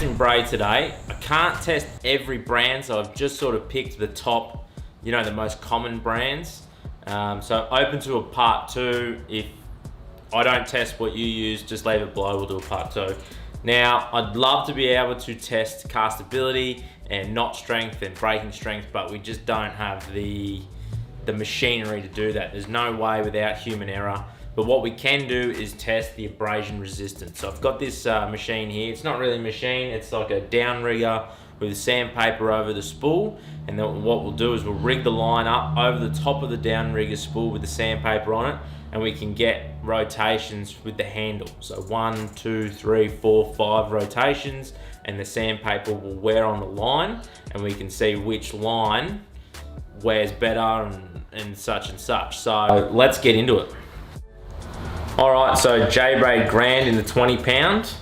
testing Braid today. I can't test every brand, so I've just sort of picked the top, you know, the most common brands. So open to a part 2. If I don't test what you use, just leave it below, we'll do a part 2. Now, I'd love to be able to test castability and knot strength and breaking strength, but we just don't have the machinery to do that. There's no way without human error. But what we can do is test the abrasion resistance. So I've got this machine here. It's not really a machine, it's like a downrigger with sandpaper over the spool. And then what we'll do is we'll rig the line up over the top of the downrigger spool with the sandpaper on it, and we can get rotations with the handle. So 1, 2, 3, 4, 5 rotations, and the sandpaper will wear on the line, and we can see which line wears better and such and such. So let's get into it. All right, so Braid Grand in the 20 pound.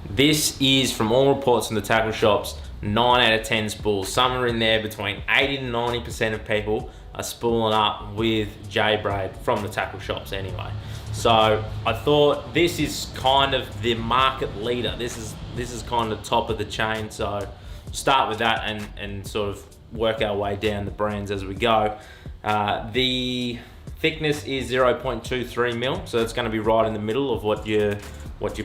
This is, from all reports in the tackle shops, 9 out of 10 spools. Somewhere in there between 80 to 90% of people are spooling up with Braid from the tackle shops anyway. So I thought this is kind of the market leader. This is kind of top of the chain. So start with that and sort of work our way down the brands as we go. The thickness is 0.23 mil, so that's going to be right in the middle of what your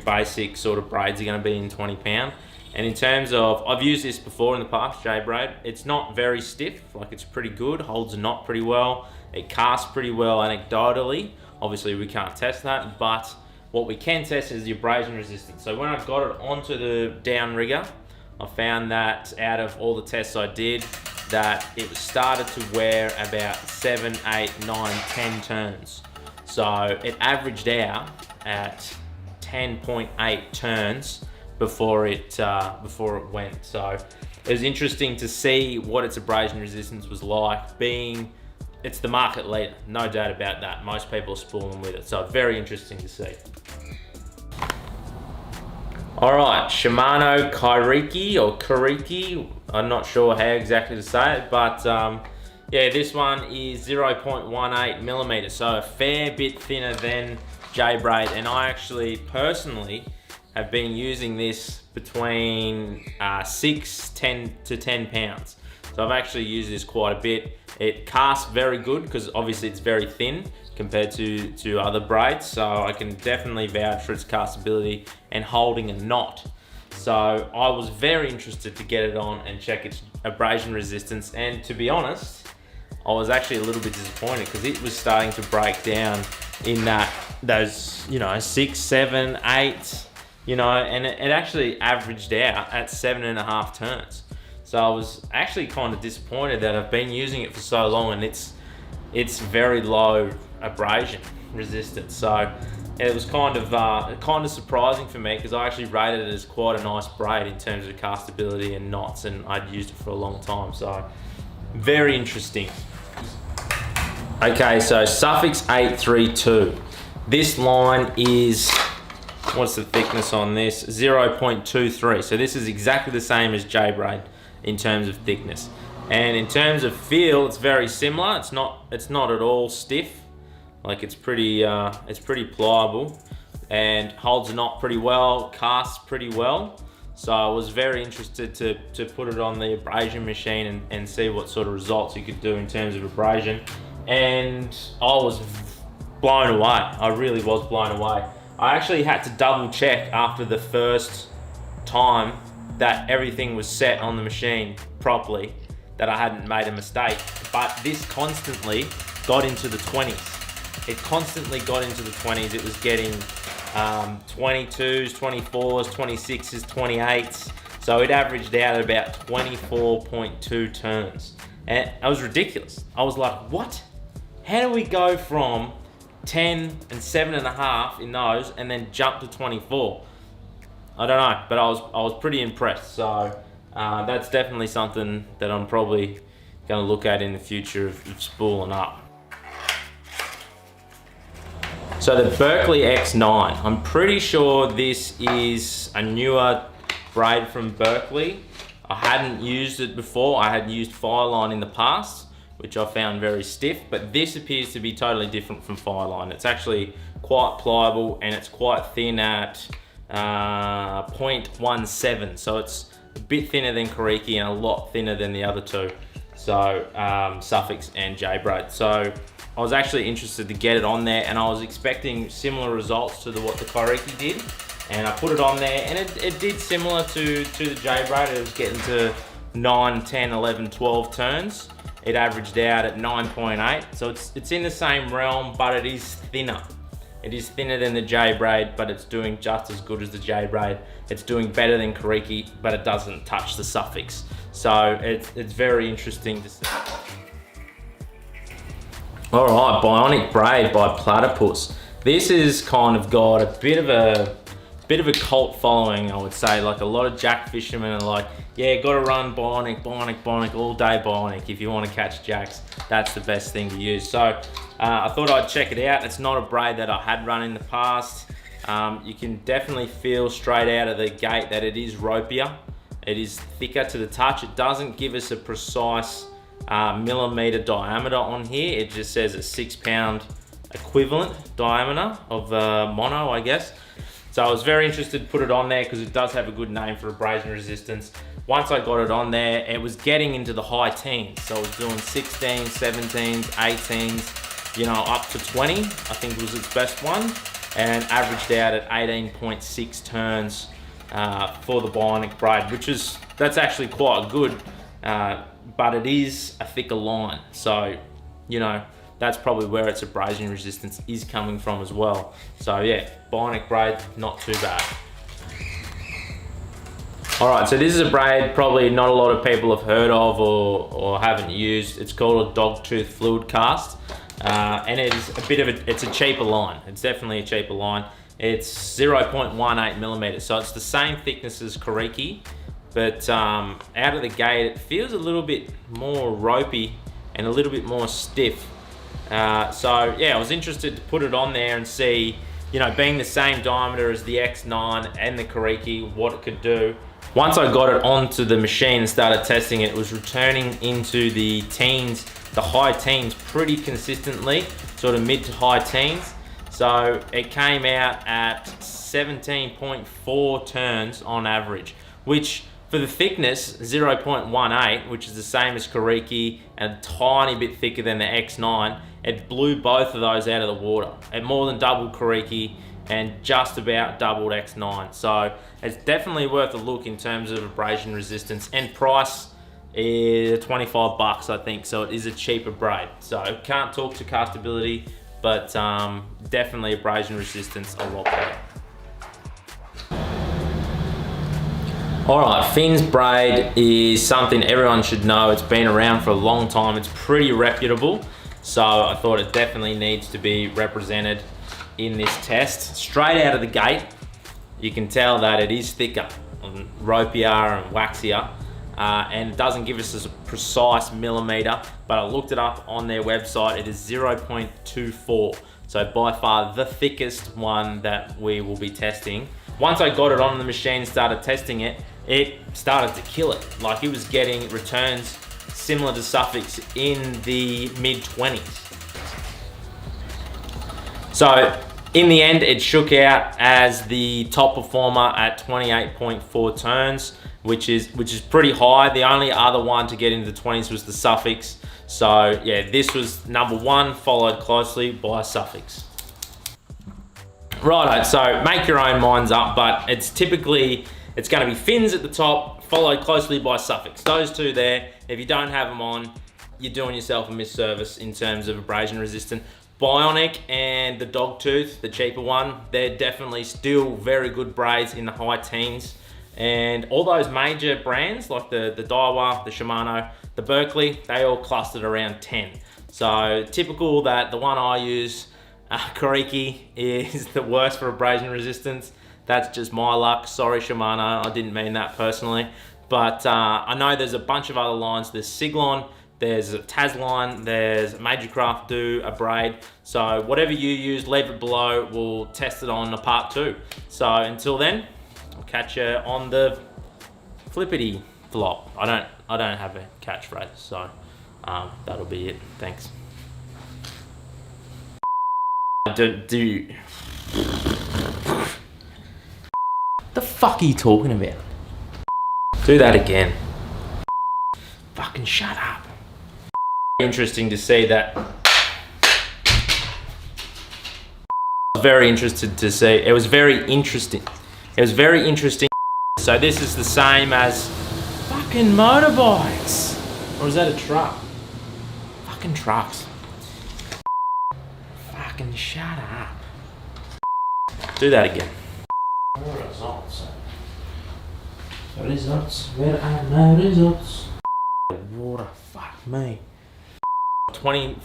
basic sort of braids are going to be in 20 pound. And in terms of, I've used this before in the past, Braid. It's not very stiff, like it's pretty good, holds a knot pretty well. It casts pretty well anecdotally. Obviously we can't test that, but what we can test is the abrasion resistance. So when I got it onto the downrigger, I found that out of all the tests I did, that it started to wear about 7, 8, 9, 10 turns. So it averaged out at 10.8 turns before it went. So it was interesting to see what its abrasion resistance was like, being it's the market leader, no doubt about that. Most people are spooling with it, so very interesting to see. All right, Shimano Kairiki or Kariki, I'm not sure how exactly to say it, but yeah, this one is 0.18 millimeters, so a fair bit thinner than Braid. And I actually personally have been using this between 6, 10 to 10 pounds. So I've actually used this quite a bit. It casts very good because obviously it's very thin compared to other braids. So I can definitely vouch for its castability and holding a knot. So I was very interested to get it on and check its abrasion resistance. And to be honest, I was actually a little bit disappointed because it was starting to break down in those, you know, 6, 7, 8, you know, and it actually averaged out at 7.5 turns. So I was actually kind of disappointed that I've been using it for so long and it's very low abrasion resistance. So it was kind of surprising for me because I actually rated it as quite a nice braid in terms of castability and knots, and I'd used it for a long time. So very interesting. Okay, so Suffix 832. This line is, what's the thickness on this? 0.23. So this is exactly the same as Braid in terms of thickness. And in terms of feel, it's very similar. It's not at all stiff. Like it's pretty pliable and holds a knot pretty well, casts pretty well. So I was very interested to put it on the abrasion machine and see what sort of results you could do in terms of abrasion. And I was blown away. I really was blown away. I actually had to double check after the first time that everything was set on the machine properly, that I hadn't made a mistake. But this constantly got into the 20s. It constantly got into the 20s. It was getting 22s, 24s, 26s, 28s. So it averaged out at about 24.2 turns. And it was ridiculous. I was like, what? How do we go from 10 and 7.5 in those and then jump to 24? I don't know, but I was pretty impressed. So that's definitely something that I'm probably going to look at in the future of spooling up. So the Berkeley X9, I'm pretty sure this is a newer braid from Berkeley. I hadn't used it before. I had used Fireline in the past, which I found very stiff, but this appears to be totally different from Fireline. It's actually quite pliable and it's quite thin at 0.17. So it's a bit thinner than Kariki and a lot thinner than the other two. So Suffix and J-Braid. So I was actually interested to get it on there, and I was expecting similar results to what the Kariki did. And I put it on there, and it did similar to the J-Braid. It was getting to 9, 10, 11, 12 turns. It averaged out at 9.8. So it's in the same realm, but it is thinner. It is thinner than the J-Braid, but it's doing just as good as the J-Braid. It's doing better than Kariki, but it doesn't touch the Suffix. So it's very interesting to see. All right, Bionic Braid by Platypus. This has kind of got a bit of a cult following, I would say. Like, a lot of jack fishermen are like, yeah, gotta run Bionic, Bionic, Bionic, all day Bionic. If you want to catch jacks, that's the best thing to use. So I thought I'd check it out. It's not a braid that I had run in the past. You can definitely feel straight out of the gate that it is ropier. It is thicker to the touch. It doesn't give us a precise millimeter diameter on here. It just says a 6 pound equivalent diameter of mono, I guess. So I was very interested to put it on there because it does have a good name for abrasion resistance. Once I got it on there, it was getting into the high teens. So I was doing 16s, 17s, 18s, you know, up to 20, I think was its best one, and averaged out at 18.6 turns for the Bionic Braid, that's actually quite good, but it is a thicker line. So, you know, that's probably where its abrasion resistance is coming from as well. So yeah, Bionic Braid, not too bad. All right, so this is a braid probably not a lot of people have heard of or haven't used. It's called a dogtooth fluid cast, and it's a cheaper line. It's definitely a cheaper line. It's 0.18 millimeters, so it's the same thickness as Kariki, but out of the gate, it feels a little bit more ropey and a little bit more stiff. So yeah, I was interested to put it on there and see, you know, being the same diameter as the X9 and the Kariki, what it could do. Once I got it onto the machine and started testing it, it was returning into the teens, the high teens pretty consistently, sort of mid to high teens. So it came out at 17.4 turns on average, which for the thickness, 0.18, which is the same as Kariki and a tiny bit thicker than the X9, it blew both of those out of the water. It more than doubled Kariki and just about doubled X9. So it's definitely worth a look in terms of abrasion resistance, and price is 25 bucks, I think. So it is a cheaper braid. So can't talk to castability, but definitely abrasion resistance a lot better. All right, Finn's Braid is something everyone should know. It's been around for a long time. It's pretty reputable. So I thought it definitely needs to be represented in this test. Straight out of the gate, you can tell that it is thicker, and ropier and waxier, and it doesn't give us a precise millimeter, but I looked it up on their website. It is 0.24. So by far the thickest one that we will be testing. Once I got it on the machine and started testing it, it started to kill it. Like, it was getting returns similar to Suffix in the mid-20s. So in the end, it shook out as the top performer at 28.4 turns, which is pretty high. The only other one to get into the 20s was the Suffix. So yeah, this was number one, followed closely by Suffix. Righto, so make your own minds up, but it's typically, it's going to be Fins at the top, followed closely by Suffix. Those two there, if you don't have them on, you're doing yourself a misservice in terms of abrasion resistant. Bionic and the Dogtooth, the cheaper one, they're definitely still very good braids in the high teens. And all those major brands like the Daiwa, the Shimano, the Berkeley, they all clustered around 10. So typical that the one I use, Kariki, is the worst for abrasion resistance. That's just my luck. Sorry, Shimano, I didn't mean that personally. But I know there's a bunch of other lines. There's Siglon, there's a Tasline, there's Major Craft Do, a Braid. So whatever you use, leave it below. We'll test it on a part 2. So until then, I'll catch you on the flippity flop. I don't have a catchphrase, so that'll be it. Thanks. Do fuck are you talking about? Do that again. Fucking shut up. Interesting to see that. Very interested to see. It was very interesting. It was very interesting. So this is the same as fucking motorbikes. Or is that a truck? Fucking trucks. Fucking shut up. Do that again. Results. Results. Where are my results? Water. Fuck me. 20.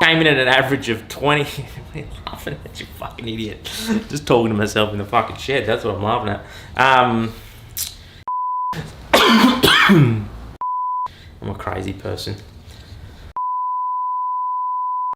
Came in at an average of 20. I'm laughing at you, fucking idiot. Just talking to myself in the fucking shed. That's what I'm laughing at. I'm a crazy person.